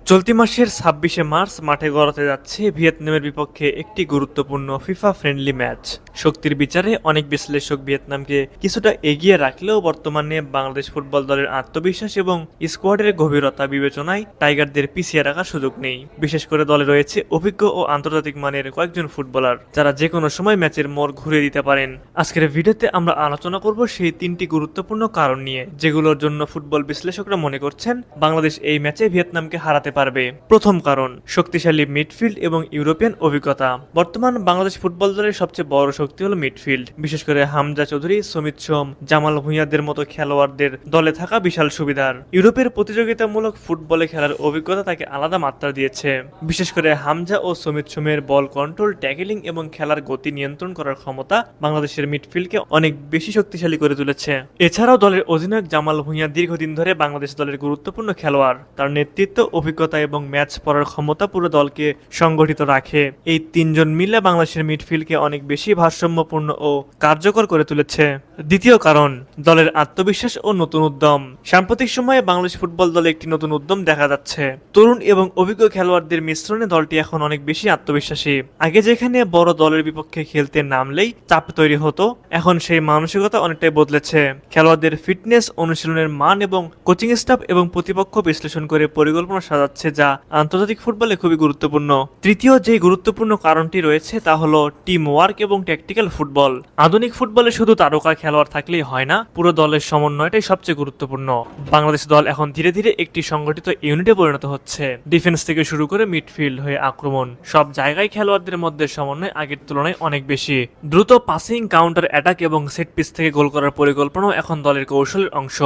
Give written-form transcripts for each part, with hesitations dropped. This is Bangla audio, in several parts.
চলতি মাসের ২৬শে মার্চ মাঠে গড়াতে যাচ্ছে ভিয়েতনামের বিপক্ষে একটি গুরুত্বপূর্ণ ফিফা ফ্রেন্ডলি ম্যাচ। শক্তির বিচারে অনেক বিশ্লেষক ভিয়েতনামকে কিছুটা এগিয়ে রাখলেও বর্তমানে বাংলাদেশ ফুটবল দলের আত্মবিশ্বাস এবং স্কোয়াডের গভীরতা বিবেচনায় টাইগারদের পিছিয়ে রাখার সুযোগ নেই। বিশেষ করে দলে রয়েছে অভিজ্ঞ ও আন্তর্জাতিক মানের কয়েকজন ফুটবলার, যারা যে কোনো সময় ম্যাচের মোড় ঘুরিয়ে দিতে পারেন। আজকের ভিডিওতে আমরা আলোচনা করব সেই তিনটি গুরুত্বপূর্ণ কারণ নিয়ে, যেগুলোর জন্য ফুটবল বিশ্লেষকরা মনে করছেন বাংলাদেশ এই ম্যাচে ভিয়েতনামকে হারাতে পারবে। প্রথম কারণ, শক্তিশালী মিডফিল্ড এবং ইউরোপিয়ান অভিজ্ঞতা। বর্তমান বাংলাদেশ ফুটবল দলের সবচেয়ে বড় শক্তি হলো মিডফিল্ড। বিশেষ করে হামজা চৌধুরী, সমিত সোম, জামাল ভুঁইয়াদের মতো খেলোয়াড়দের দলে থাকা বিশাল সুবিধার। ইউরোপের প্রতিযোগিতামূলক ফুটবলে খেলার অভিজ্ঞতা তাকে আলাদা মাত্রা দিয়েছে। বিশেষ করে হামজা ও সমিত সোমের বল কন্ট্রোল, ট্যাকেলিং এবং খেলার গতি নিয়ন্ত্রণ করার ক্ষমতা বাংলাদেশের মিডফিল্ডকে অনেক বেশি শক্তিশালী করে তুলেছে। এছাড়াও দলের অধিনায়ক জামাল ভুঁইয়া দীর্ঘদিন ধরে বাংলাদেশ দলের গুরুত্বপূর্ণ খেলোয়াড়। তার নেতৃত্ব, অভিজ্ঞতা এবং ম্যাচ পড়ার ক্ষমতা পুরো দলকে সংগঠিত রাখে। এই তিনজন মিলে বাংলাদেশের মিডফিল্ডকে অনেক বেশি ভারসাম্যপূর্ণ ও কার্যকর করে তুলেছে। দ্বিতীয় কারণ, দলের আত্মবিশ্বাস ও নতুন উদ্যম। সাম্প্রতিক সময়ে বাংলাদেশ ফুটবল দলে একটি নতুন উদ্যম দেখা যাচ্ছে। তরুণ এবং অভিজ্ঞ খেলোয়াড়দের মিশ্রণে দলটি এখন অনেক বেশি আত্মবিশ্বাসী। আগে যেখানে বড় দলের বিপক্ষে খেলতে নামলেই চাপ তৈরি হতো, এখন সেই মানসিকতা অনেকটাই বদলেছে। খেলোয়াড়দের ফিটনেস, অনুশীলনের মান এবং কোচিং স্টাফ এবং প্রতিপক্ষ বিশ্লেষণ করে পরিকল্পনা সাজাচ্ছে, যা আন্তর্জাতিক ফুটবলে খুবই গুরুত্বপূর্ণ। তৃতীয় যে গুরুত্বপূর্ণ কারণটি রয়েছে তা হলো টিম ওয়ার্ক এবং ট্যাকটিক্যাল ফুটবল। আধুনিক ফুটবলে শুধু তারকা খেলোয়াড় থাকলেই হয় না, পুরো দলের সমন্বয়টাই সবচেয়ে গুরুত্বপূর্ণ। বাংলাদেশ দল এখন ধীরে ধীরে একটি সংগঠিত ইউনিটে পরিণত হচ্ছে। ডিফেন্স থেকে শুরু করে মিডফিল্ড হয়ে আক্রমণ, সব জায়গায় খেলোয়াড়দের মধ্যে সমন্বয় আগের তুলনায় অনেক বেশি। দ্রুত পাসিং, কাউন্টার অ্যাটাক এবং সেট পিস থেকে গোল করার পরিকল্পনাও এখন দলের কৌশলের অংশ।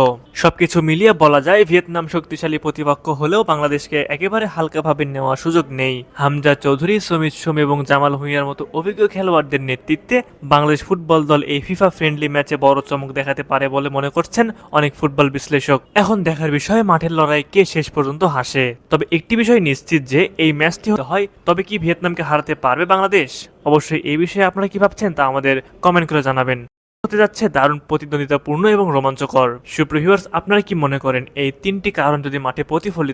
সবকিছু মিলিয়ে বলা যায় ভিয়েতনাম শক্তিশালী প্রতিপক্ষ হলেও বাংলাদেশকে একেবারে হালকাভাবে নেওয়ার সুযোগ নেই। হামজা চৌধুরী, সমিত সোম এবং জামাল ভুঁইয়ার মতো অভিজ্ঞ খেলোয়াড়দের নেতৃত্বে বাংলাদেশ ফুটবল দল এই ফিফা ফ্রেন্ডলি ম্যাচে বড় চমক দেখাতে পারে বলে মনে করছেন অনেক ফুটবল বিশ্লেষক। এখন দেখার বিষয় মাঠের লড়াই কে শেষ পর্যন্ত হাসে। তবে একটি বিষয় নিশ্চিত যে এই ম্যাচটি হয়, তবে কি ভিয়েতনামকে হারাতে পারবে বাংলাদেশ? অবশ্যই এই বিষয়ে আপনারা কি ভাবছেন তা আমাদের কমেন্ট করে জানাবেন। হতে যাচ্ছে দারুণ প্রতিদ্বন্দ্বিতাপূর্ণ এবং রোমাঞ্চকর। সুপ্রিয় ভিউয়ার্স, আপনারা কি মনে করেন এই তিনটি কারণ যদি মাঠে প্রতিফলিত